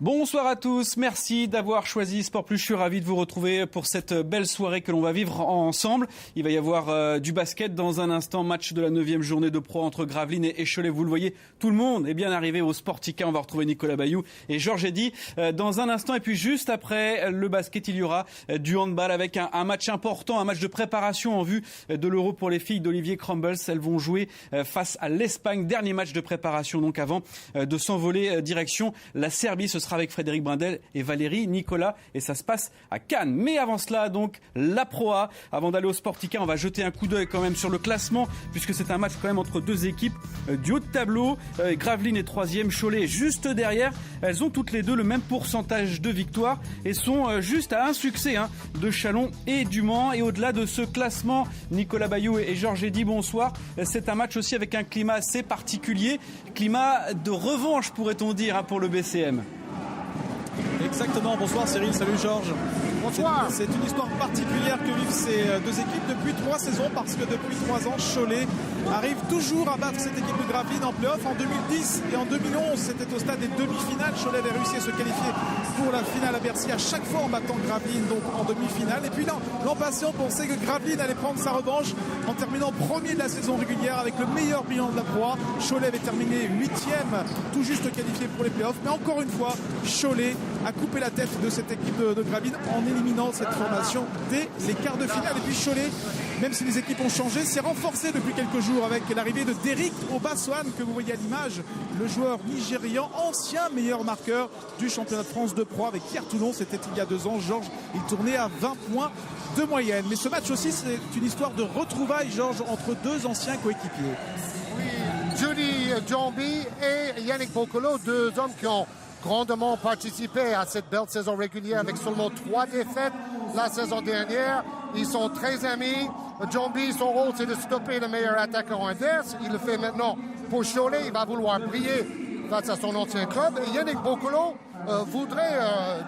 Bonsoir à tous, merci d'avoir choisi Sport Plus. Je suis ravi de vous retrouver pour cette belle soirée que l'on va vivre ensemble. Il va y avoir du basket dans un instant, match de la 9e journée de Pro entre Gravelines et Cholet. Vous le voyez, tout le monde est bien arrivé au Sportica. On va retrouver Nicolas Bayou et Georges Eddy dans un instant. Et puis juste après le basket, il y aura du handball avec un match important, un match de préparation en vue de l'Euro pour les filles d'Olivier Crumbles. Elles vont jouer face à l'Espagne. Dernier match de préparation donc avant de s'envoler direction la Serbie. Ce sera avec Frédéric Brindel et Valérie Nicolas et ça se passe à Cannes. Mais avant cela, donc, la Pro A. Avant d'aller au Sportica, on va jeter un coup d'œil quand même sur le classement puisque c'est un match quand même entre deux équipes du haut de tableau. Gravelines est 3e, Cholet est juste derrière. Elles ont toutes les deux le même pourcentage de victoires et sont juste à un succès de Châlons et du Mans. Et au-delà de ce classement, Nicolas Bayou et Georges Eddy, bonsoir. C'est un match aussi avec un climat assez particulier, climat de revanche pourrait-on dire pour le BCM. Exactement, bonsoir Cyril, salut Georges. Bonsoir. C'est une histoire particulière que vivent ces deux équipes depuis 3 saisons parce que depuis 3 ans, Cholet arrive toujours à battre cette équipe de Gravelines en play-off. En 2010 et en 2011, c'était au stade des demi-finales. Cholet avait réussi à se qualifier pour la finale à Bercy à chaque fois en battant Gravelines, donc en demi-finale. Et puis l'an passé, on pensait que Gravelines allait prendre sa revanche en terminant premier de la saison régulière avec le meilleur bilan de la Pro A. Cholet avait terminé 8e, tout juste qualifié pour les play-offs. Mais encore une fois, Cholet a coupé la tête de cette équipe de Gravelines en éliminant cette formation dès les quarts de finale. Et puis Cholet, même si les équipes ont changé, s'est renforcé depuis quelques jours avec l'arrivée de Derrick Obaswan que vous voyez à l'image, le joueur nigérian, ancien meilleur marqueur du championnat de France de Pro avec Pierre Toulon. C'était il y a 2 ans. Georges, il tournait à 20 points de moyenne. Mais ce match aussi, c'est une histoire de retrouvailles, Georges, entre deux anciens coéquipiers. Oui, Judy Djombi et Yannick Bokolo, 2 hommes qui ont grandement participé à cette belle saison régulière avec seulement 3 défaites la saison dernière. Ils sont très amis. Djombi, son rôle, c'est de stopper le meilleur attaquant adverse. Il le fait maintenant pour Cholet. Il va vouloir briller face à son ancien club. Et Yannick Bokolo voudrait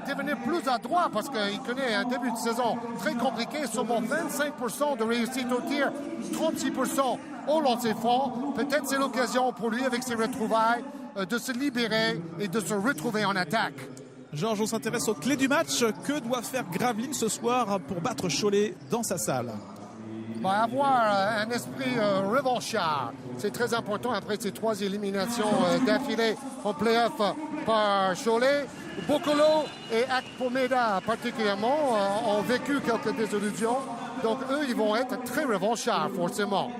devenir plus adroit parce qu'il connaît un début de saison très compliqué. Seulement 25% de réussite au tir, 36% au lancer franc. Peut-être c'est l'occasion pour lui, avec ses retrouvailles, de se libérer et de se retrouver en attaque. Georges, on s'intéresse aux clés du match. Que doit faire Gravelines ce soir pour battre Cholet dans sa salle? Avoir un esprit revanchard. C'est très important après ces 3 éliminations d'affilée en play-off par Cholet. Bokolo et Akpomeda particulièrement ont vécu quelques désillusions. Donc eux, ils vont être très revanchards forcément.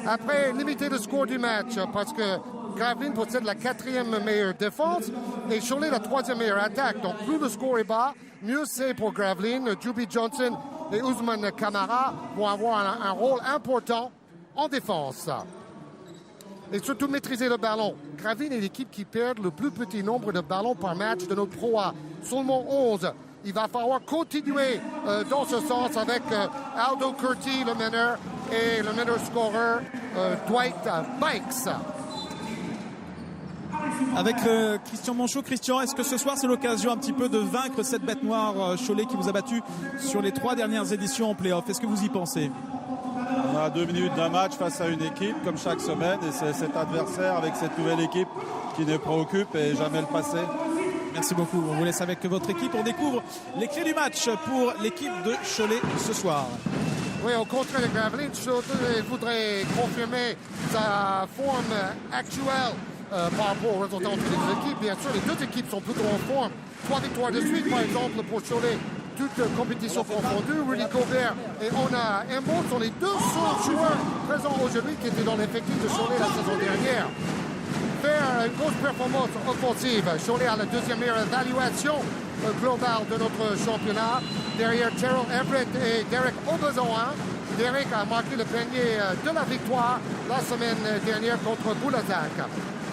Après, limiter le score du match parce que Gravelines possède la 4e meilleure défense et Cholet la 3e meilleure attaque. Donc plus le score est bas, mieux c'est pour Gravelines. Juby Johnson et Ousmane Kamara vont avoir un rôle important en défense. Et surtout maîtriser le ballon. Gravelines est l'équipe qui perd le plus petit nombre de ballons par match de notre Pro A. Seulement 11. Il va falloir continuer dans ce sens avec Aldo Curti, le meneur, et le meneur scoreur Dwight Banks. Avec Christian Monchot. Christian, est-ce que ce soir c'est l'occasion un petit peu de vaincre cette bête noire Cholet qui vous a battu sur les 3 dernières éditions en play-off? Est-ce que vous y pensez? On a 2 minutes d'un match face à une équipe comme chaque semaine et c'est cet adversaire avec cette nouvelle équipe qui nous préoccupe et jamais le passé. Merci beaucoup. On vous laisse avec votre équipe. On découvre les clés du match pour l'équipe de Cholet ce soir. Oui, au contraire de Gravelines, Cholet voudrait confirmer sa forme actuelle par rapport aux résultats entre les deux équipes. Bien sûr, les 2 équipes sont plutôt en forme. 3 victoires de suite, par exemple, pour Cholet, toute compétition confondue. Rudy Gobert et Ona Embo sont les 2 seuls joueurs présents aujourd'hui qui étaient dans l'effectif de Cholet la saison dernière. Faire une grosse performance offensive. Cholet a la 2e meilleure évaluation globale de notre championnat. Derrière Terrell Everett et Derek Obezoin. Derek a marqué le panier de la victoire la semaine dernière contre Boulazac.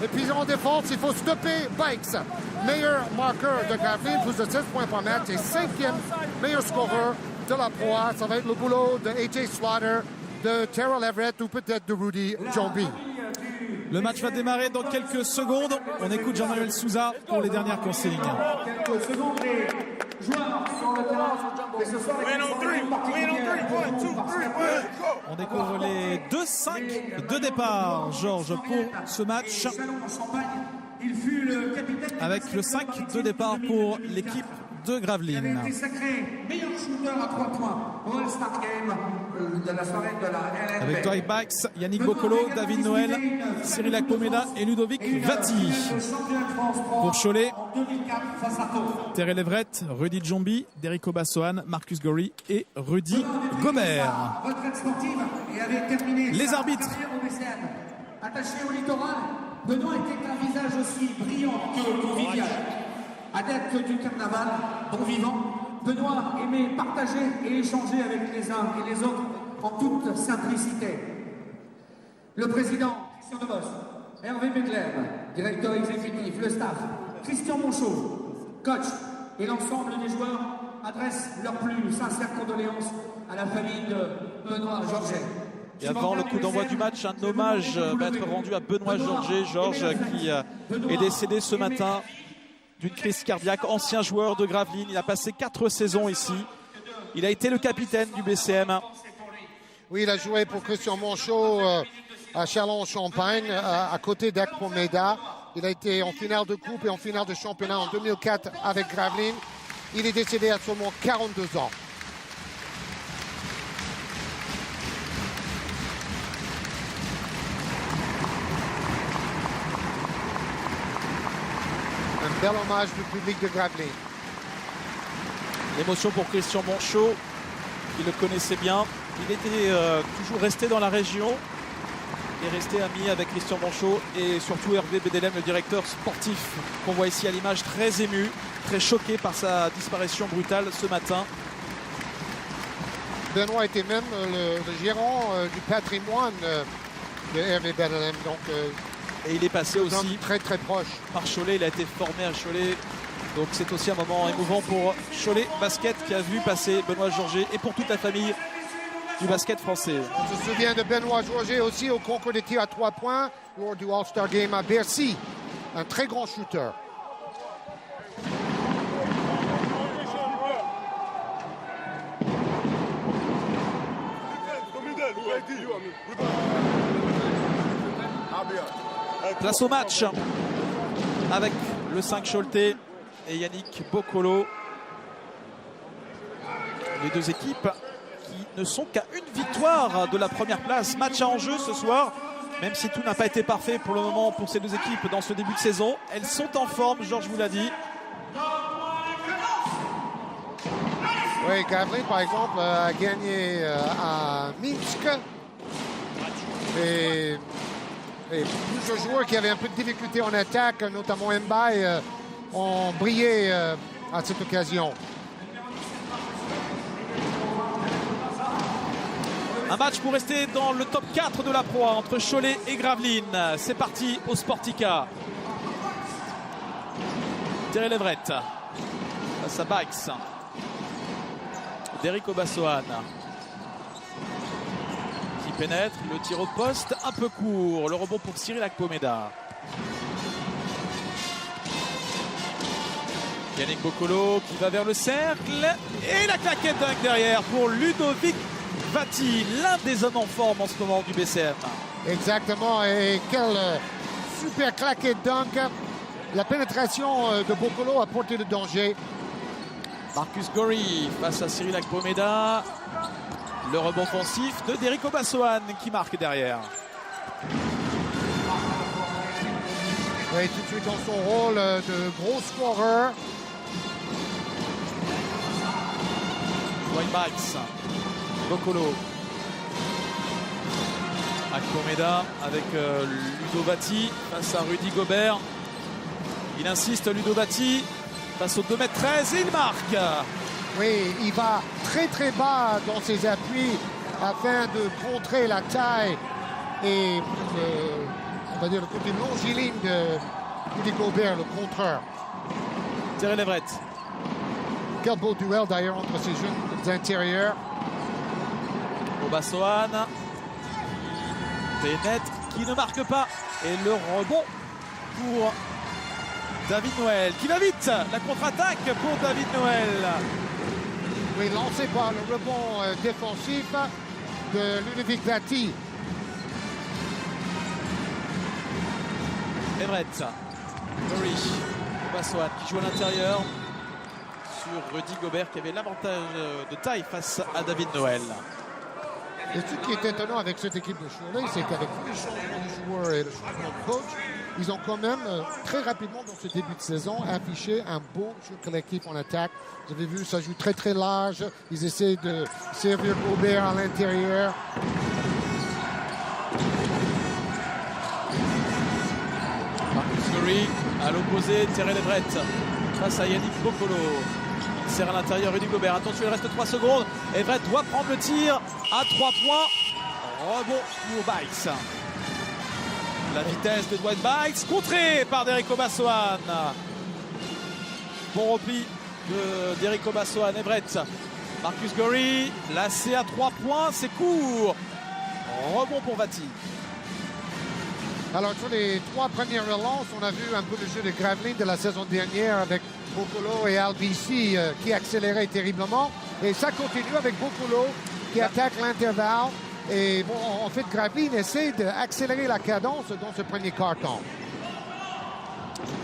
Et puis en défense, il faut stopper Banks, meilleur marqueur de Gravelines, plus de 16 points par match et 5e meilleur scoreur de la Pro A. Ça va être le boulot de AJ Slaughter, de Terrell Everett ou peut-être de Rudy Djombi. Le match va démarrer dans quelques secondes. On écoute Jean-Manuel Souza pour les dernières consignes. On découvre les 2-5 de départ, Georges, pour ce match. avec le 5 de départ pour l'équipe de Gravelines. Meilleur shooter à 3 points au All-Star Game de la soirée de la LNB. Avec Dwight Bikes, Yannick Boccolo, David Noël, Cyril Akpomeda et Ludovic Vati. Pour Cholet, Terrell Everett, Rudy Djombi, Derrick Obassoane, Marcus Gorry et Rudy Gobert. Les arbitres. Attaché au littoral, Benoît était un visage aussi brillant que convivial. Adepte du carnaval, bon vivant, Benoît aimait partager et échanger avec les uns et les autres en toute simplicité. Le président, Christian Debos, Hervé Begler, directeur exécutif, le staff, Christian Monchot, coach et l'ensemble des joueurs adressent leurs plus sincères condoléances à la famille de Benoît Georget. Et avant le coup d'envoi du match, un hommage va être rendu à Benoît Georget, qui est décédé ce matin d'une crise cardiaque, ancien joueur de Gravelines. Il a passé 4 saisons ici. Il a été le capitaine du BCM. Oui, il a joué pour Christian Monchot à Châlons-en-Champagne, à côté d'Akpomeda. Il a été en finale de coupe et en finale de championnat en 2004 avec Gravelines. Il est décédé à seulement 42 ans. Un bel hommage du public de Gravelines. L'émotion pour Christian Monchot, il le connaissait bien. Il était toujours resté dans la région et resté ami avec Christian Monchot et surtout Hervé Bedelem, le directeur sportif qu'on voit ici à l'image, très ému, très choqué par sa disparition brutale ce matin. Benoît était même le gérant du patrimoine de Hervé Bedelem. Donc, et il est passé aussi très très proche par Cholet. Il a été formé à Cholet. Donc c'est aussi un moment émouvant pour Cholet Basket qui a vu passer Benoît Georget et pour toute la famille du basket français. On se souvient de Benoît Georget aussi au concours des tirs à 3 points lors du All-Star Game à Bercy. Un très grand shooter. Place au match avec le 5 Choletais et Yannick Boccolo. Les deux équipes qui ne sont qu'à une victoire de la première place. Match à enjeu ce soir, même si tout n'a pas été parfait pour le moment pour ces deux équipes dans ce début de saison. Elles sont en forme, Georges vous l'a dit. Oui, Gravelines par exemple a gagné à Minsk. Et plusieurs joueurs qui avaient un peu de difficulté en attaque, notamment Mbaye, ont brillé à cette occasion. Un match pour rester dans le top 4 de la Pro A entre Cholet et Gravelines. C'est parti au Sportica. Terrell Everett face à Bikes. Derrick Obassoane qui pénètre, le tir au poste un peu court, le rebond pour Cyril Akpomeda. Yannick Boccolo qui va vers le cercle et la claquette dunk derrière pour Ludovic Vati, l'un des hommes en forme en ce moment du BCM. Exactement, et quel super claquette dunk. La pénétration de Boccolo a porté le danger. Marcus Gorry face à Cyril Akpomeda. Le rebond offensif de Derrick Obassoane qui marque derrière. Oui, tout de suite dans son rôle de gros scoreur. Dwight Bikes, Boccolo. Akpomeda avec Ludo Vati face à Rudy Gobert. Il insiste, Ludo Vati face au 2m13 et il marque. Oui, il va très très bas dans ses appuis afin de contrer la taille et on va dire le côté longiligne de Rudy Gobert, le contreur. Terrell Everett. Quel beau duel d'ailleurs entre ces jeunes intérieurs. Obassoane pénètre, qui ne marque pas. Et le rebond pour David Noël qui va vite. La contre-attaque pour David Noël. Oui, lancé par le rebond défensif de Ludovic Vati. Everett Curry, Obaswan qui joue à l'intérieur sur Rudy Gobert qui avait l'avantage de taille face à David Noël. Et ce qui est étonnant avec cette équipe de Cholet, c'est qu'avec tous les changements de joueurs et le changement de coach, ils ont quand même très rapidement dans ce début de saison affiché un beau jeu collectif en attaque. Vous avez vu, ça joue très très large. Ils essaient de servir Gobert à l'intérieur. Marcus Curry à l'opposé, Terrell Everett face à Yannick Bokolo. Il sert à l'intérieur Rudy Gobert. Attention, il reste 3 secondes. Everett doit prendre le tir à 3 points. Rebond pour Bikes. La vitesse de Dwight Bikes, contrée par Derrick Obaswan. Bon repli de Derrick Obaswan. Everett, Marcus Curry, lacé à 3 points, c'est court. Rebond pour Vati. Alors sur les 3 premières relances, on a vu un peu le jeu de Gravelines de la saison dernière avec Bokolo et Albisi qui accéléraient terriblement. Et ça continue avec Bokolo qui attaque l'intervalle. Et bon, en fait, Gravelines essaie d'accélérer la cadence dans ce premier quart-temps.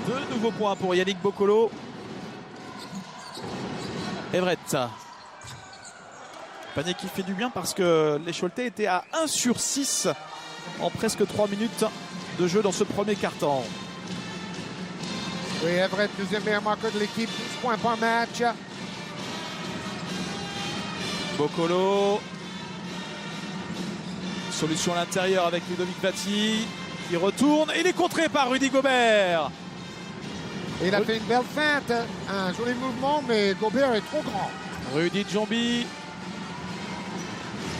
2 nouveaux points pour Yannick Bokolo. Everett. Panier qui fait du bien parce que les Choletais étaient à 1/6 en presque 3 minutes de jeu dans ce premier quart-temps. Oui, Everett, deuxième meilleur marqueur de l'équipe, 12 points par match. Bokolo. Solution à l'intérieur avec Ludovic Vati qui retourne. Et il est contré par Rudy Gobert. Et il a fait une belle feinte, un joli mouvement, mais Gobert est trop grand. Rudy Djombi.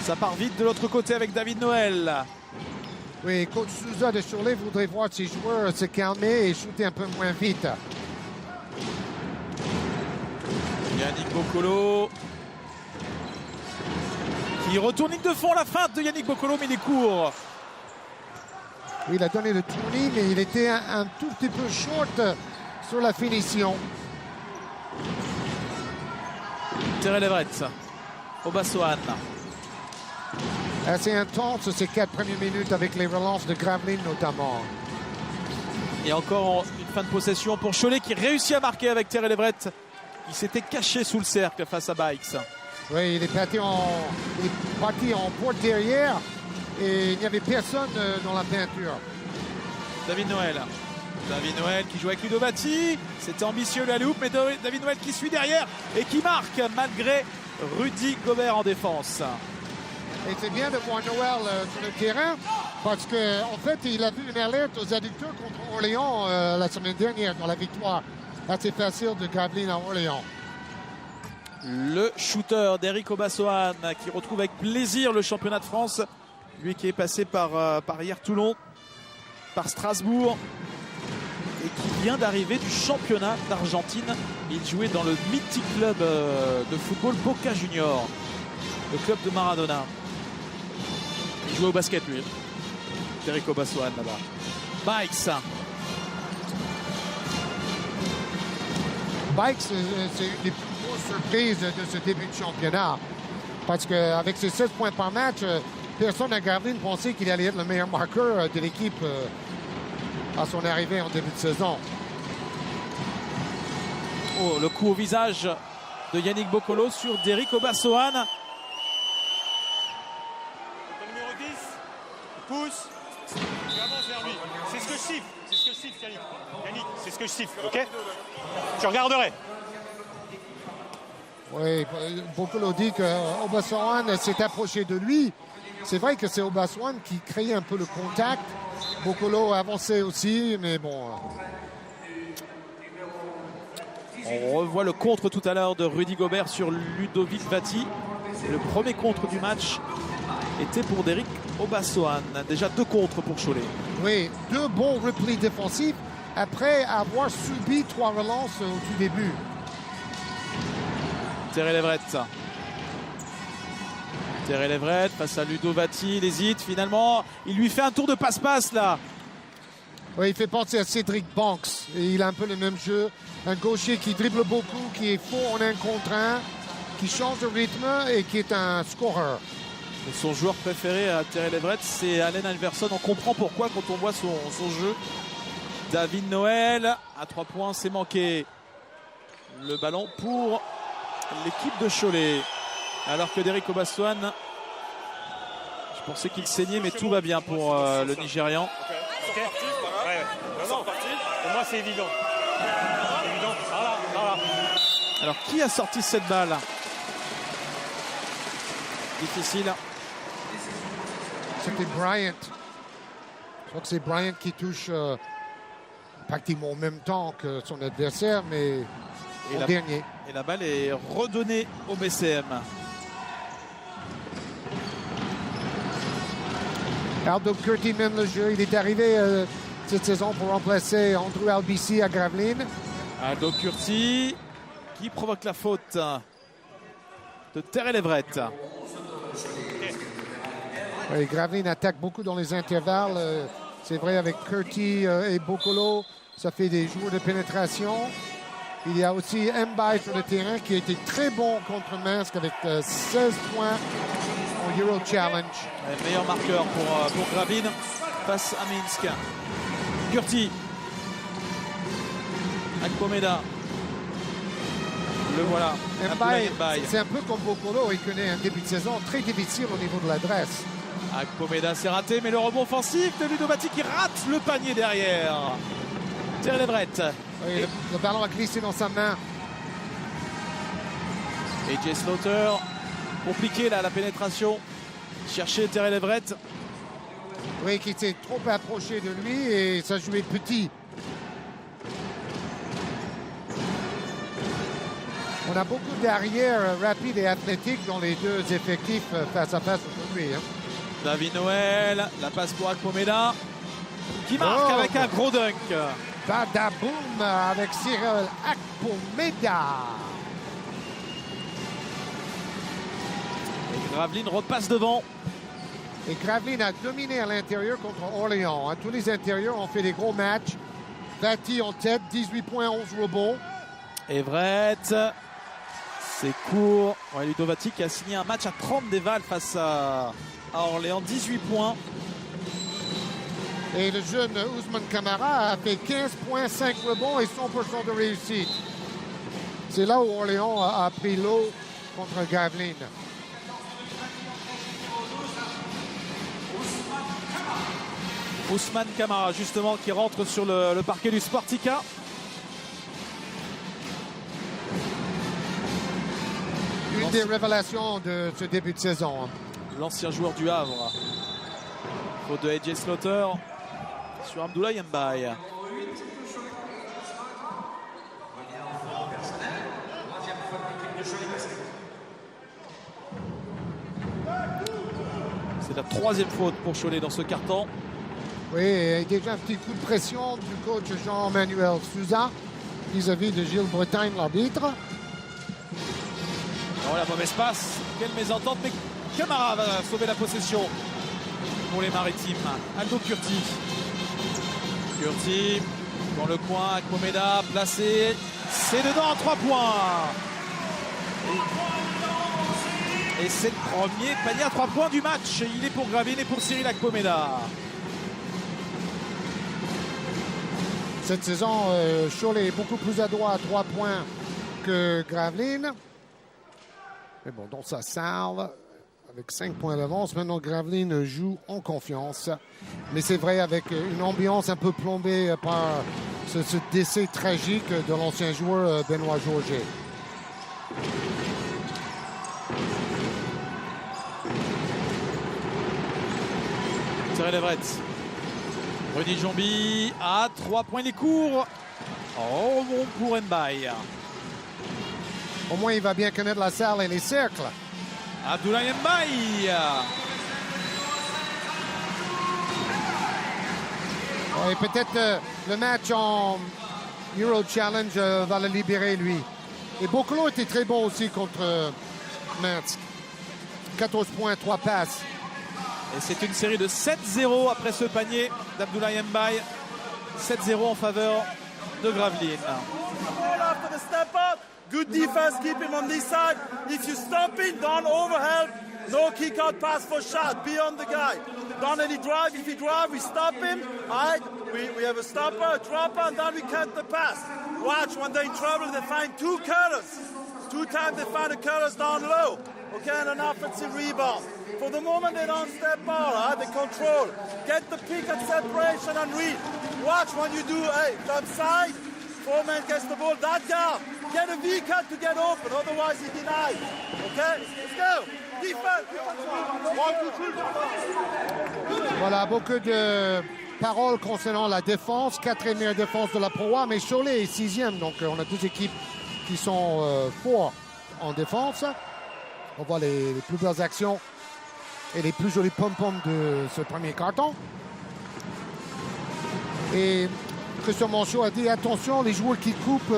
Ça part vite de l'autre côté avec David Noël. Oui, coach Souza de Cholet voudrait voir ses joueurs se calmer et shooter un peu moins vite. Yannick Bokolo qui retourne ligne de fond, la feinte de Yannick Bokolo, mais il est court. Oui, il a donné le tournis, mais il était un tout petit peu short sur la finition. Terrell Everett, Obaswan. Assez intense ces 4 premières minutes avec les relances de Gravelines notamment. Et encore une fin de possession pour Cholet qui réussit à marquer avec Terrell Everett. Il s'était caché sous le cercle face à Bikes. Oui, il est parti en porte derrière et il n'y avait personne dans la peinture. David Noël. David Noël qui joue avec Ludo Vati. C'était ambitieux la loupe, mais David Noël qui suit derrière et qui marque malgré Rudy Gobert en défense. Et c'est bien de voir Noël sur le terrain parce qu'en fait, il a vu une alerte aux adducteurs contre Orléans la semaine dernière dans la victoire assez facile de Gravelines à Orléans. Le shooter d'Eric Obaswan qui retrouve avec plaisir le championnat de France. Lui qui est passé par hier Toulon, par Strasbourg et qui vient d'arriver du championnat d'Argentine. Il jouait dans le mythique club de football Boca Junior, le club de Maradona. Il jouait au basket lui, Eric Obaswan là-bas. Bikes. Bikes, c'est une des plus grosses surprises de ce début de championnat. Parce qu'avec ses 16 points par match, personne à Gravelines pensait qu'il allait être le meilleur marqueur de l'équipe à son arrivée en début de saison. Oh, le coup au visage de Yannick Bokolo sur Derrick Obaswan. Numéro 10, il pousse, il avance vers lui. C'est ce que je siffle, Yannick. Yannick, c'est ce que je siffle, ok? Je regarderai. Oui, Bokolo dit qu'Obaswan s'est approché de lui. C'est vrai que c'est Obaswan qui créait un peu le contact. Bokolo a avancé aussi, mais bon. On revoit le contre tout à l'heure de Rudy Gobert sur Ludovic Vati. Le premier contre du match était pour Derrick Obaswan. Déjà 2 contres pour Cholet. Oui, 2 bons replis défensifs après avoir subi 3 relances au tout début. Terrell Everett. Terrell Everett face à Ludo Vati. Il hésite finalement. Il lui fait un tour de passe-passe là. Oui, il fait penser à Cédric Banks. Et il a un peu le même jeu. Un gaucher qui dribble beaucoup, qui est fort en 1 contre 1, qui change de rythme et qui est un scoreur. Et son joueur préféré à Terrell Everett, c'est Allen Iverson. On comprend pourquoi quand on voit son jeu. David Noël à 3 points, c'est manqué. Le ballon pour l'équipe de Cholet. Alors que Derrick Obaswan, je pensais qu'il saignait, mais tout va bien pour le Nigérian. Ok. Ouais. Non. Pour moi, c'est évident. Voilà. Alors, qui a sorti cette balle? Difficile. C'était Bryant. Je crois que c'est Bryant qui touche pratiquement en même temps que son adversaire, mais au dernier. Et la balle est redonnée au BCM. Aldo Curti mène le jeu. Il est arrivé cette saison pour remplacer Andrew Albici à Gravelines. Aldo Curti qui provoque la faute de Terrell Everett. Oui, Gravelines attaque beaucoup dans les intervalles. C'est vrai avec Curti et Bokolo, ça fait des jours de pénétration. Il y a aussi Mbaye sur le terrain qui a été très bon contre Minsk avec 16 points au Euro Challenge. Le meilleur marqueur pour Gravelines face à Minsk. Curti. Akpomeda. Le voilà. Mbaye, c'est un peu comme Bokolo. Il connaît un début de saison très difficile au niveau de l'adresse. Akpomeda s'est raté, mais le rebond offensif de Ludovic qui rate le panier derrière. Terrell Everett. Oui, le ballon a glissé dans sa main. Et Jay Slaughter, compliqué là la pénétration. Chercher Terrell Everett. Oui, qui s'est trop approché de lui et ça jouait petit. On a beaucoup d'arrières rapides et athlétiques dans les deux effectifs face à face aujourd'hui. Hein. David Noël, la passe pour Akpomeda qui marque avec un gros dunk. Badaboum avec Cyril Akpomeda. Et Gravelines repasse devant. Et Gravelines a dominé à l'intérieur contre Orléans. Hein. Tous les intérieurs ont fait des gros matchs. Vati en tête, 18 points, 11 rebonds. Everett, c'est court. Ouais, Ludovic a signé un match à 30 déval face à Orléans, 18 points. Et le jeune Ousmane Camara a fait 15 points, 5 rebonds et 100% de réussite. C'est là où Orléans a pris l'eau contre Gravelines. Ousmane Camara, justement, qui rentre sur le parquet du Sportica. Une des révélations de ce début de saison. L'ancien joueur du Havre. Faute de AJ Slaughter sur Abdoulaye Mbaye. C'est la 3e faute pour Cholet dans ce carton. Oui, et déjà un petit coup de pression du coach Jean-Manuel Souza vis-à-vis de Gilles Bretagne, l'arbitre. Oh, la mauvaise passe. Quelle mésentente, mais Camara va sauver la possession pour les Maritimes. Aldo Curti. Curti dans le coin, Akpomeda placé. C'est dedans à 3 points. Et c'est le premier panier à 3 points du match. Il est pour Gravelines et pour Cyril Akpomeda. Cette saison, Cholet est beaucoup plus adroit à 3 points que Gravelines. Mais bon, dans sa salle, avec 5 points d'avance, maintenant Gravelines joue en confiance. Mais c'est vrai, avec une ambiance un peu plombée par ce décès tragique de l'ancien joueur Benoît Georget. Terrell Everett. Rudy Jombi à 3 points les cours. Oh, bon pour Mbaye. Au moins, il va bien connaître la salle et les cercles. Abdoulaye Mbaye. Et peut-être le match en Euro Challenge va le libérer, lui. Et Bokolo était très bon aussi contre Minsk. 14 points, 3 passes. Et c'est une série de 7-0 après ce panier d'Abdoulaye Mbaye. 7-0 en faveur de Gravelines. Good defense, keep him on this side. If you stop it, don't overhelp. No kick out pass for shot. Be on the guy. Don't let it drive. If he drive, we stop him. All right. we have a stopper, a dropper, and then we cut the pass. Watch, when they're in trouble, they find two curlers. 2 times they find the curlers down low. Okay, and an offensive rebound. For the moment, they don't step out, they control. Get the pick and separation and read. Watch when you do, jump side, 4 men gets the ball, that guy, get a V-cut to get open, otherwise he denies. Okay, let's go. Defense. 1, 2, 3. Voilà, beaucoup de paroles concernant la défense. 4e meilleure défense de la Pro A, mais Cholet est 6e, donc on a 2 équipes qui sont fortes en défense. On voit les plus belles actions et les plus jolis pom-poms de ce premier carton. Et Christian Monchot a dit attention, les joueurs qui coupent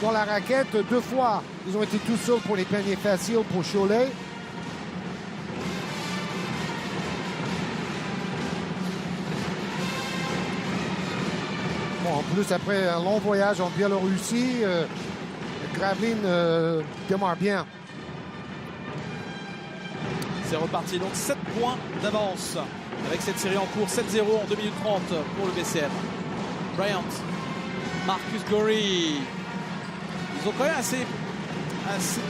dans la raquette, 2 fois, ils ont été tout seuls pour les paniers faciles pour Cholet. Bon, en plus, après un long voyage en Biélorussie, Gravelines démarre bien. C'est reparti, donc 7 points d'avance avec cette série en cours, 7-0 en 2 minutes 30 pour le BCM. Bryant, Marcus Gorey. Ils ont quand même assez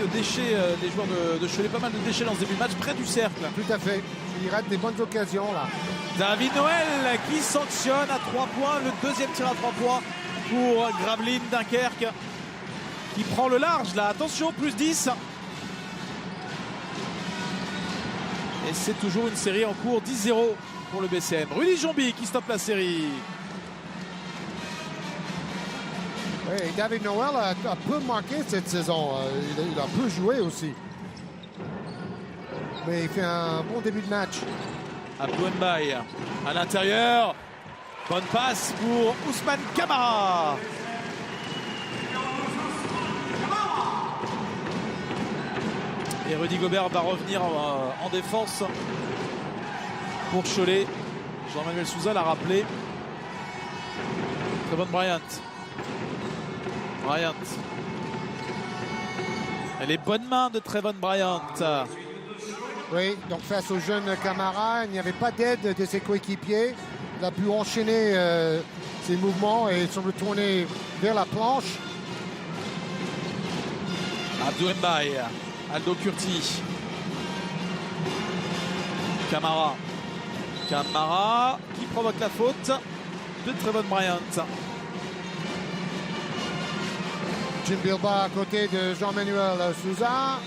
de déchets, les joueurs de Cholet, pas mal de déchets dans ce début de match, près du cercle. Tout à fait, ils ratent des bonnes occasions là. David Noël qui sanctionne à 3 points, le 2e tir à 3 points pour Gravelines Dunkerque qui prend le large là, attention, plus 10. Et c'est toujours une série en cours, 10-0 pour le BCM. Rudy Jombi qui stoppe la série. Oui, David Noël a peu marqué cette saison. Il a peu joué aussi. Mais il fait un bon début de match. Abdou Mbaye à l'intérieur. Bonne passe pour Ousmane Camara. Et Rudy Gobert va revenir en défense pour Cholet. Jean-Manuel Souza l'a rappelé. Trevon Bryant. Et les bonnes mains de Trevon Bryant. Oui, donc face au jeune Camara, il n'y avait pas d'aide de ses coéquipiers. Il a pu enchaîner ses mouvements et se retourner vers la planche. Abdou Mbaye. Aldo Curti. Camara qui provoque la faute de Trevon Bryant. Jim Bilba à côté de Jean-Manuel Souza.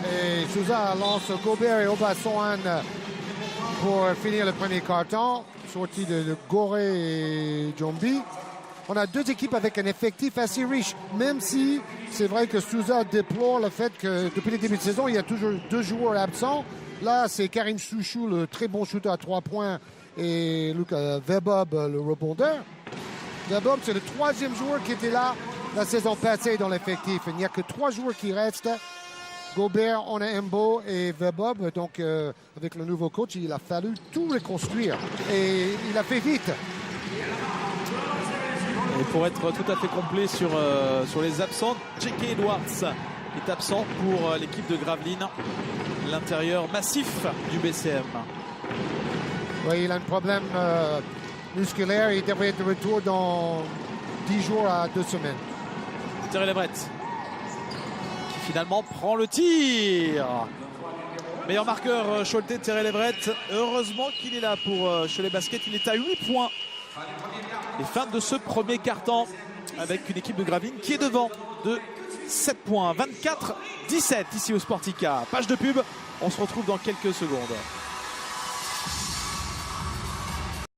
Et Souza lance Gobert et Obasohan pour finir le premier carton. Sortie de Gorey et Jombi. On a 2 équipes avec un effectif assez riche, même si c'est vrai que Souza déplore le fait que depuis le début de saison, il y a toujours 2 joueurs absents. Là, c'est Karim Souchou, le très bon shooter à 3 points, et Luka Vebob, le rebondeur. Vebob, c'est le 3e joueur qui était là la saison passée dans l'effectif. Il n'y a que 3 joueurs qui restent. Gobert, Onaembo et Vebob. Donc, avec le nouveau coach, il a fallu tout reconstruire. Et il a fait vite. Et pour être tout à fait complet sur les absents, J.K. Edwards est absent pour l'équipe de Gravelines. L'intérieur massif du BCM. Oui, il a un problème musculaire. Il devrait être de retour dans 10 jours à 2 semaines. Terry Leverett qui finalement prend le tir. Meilleur marqueur Choletais, Terry Leverett. Heureusement qu'il est là pour Cholet Basket. Il est à 8 points. Et fin de ce premier quart-temps avec une équipe de Gravelines qui est devant de 7 points. 24-17 ici au Sportica. Page de pub, on se retrouve dans quelques secondes.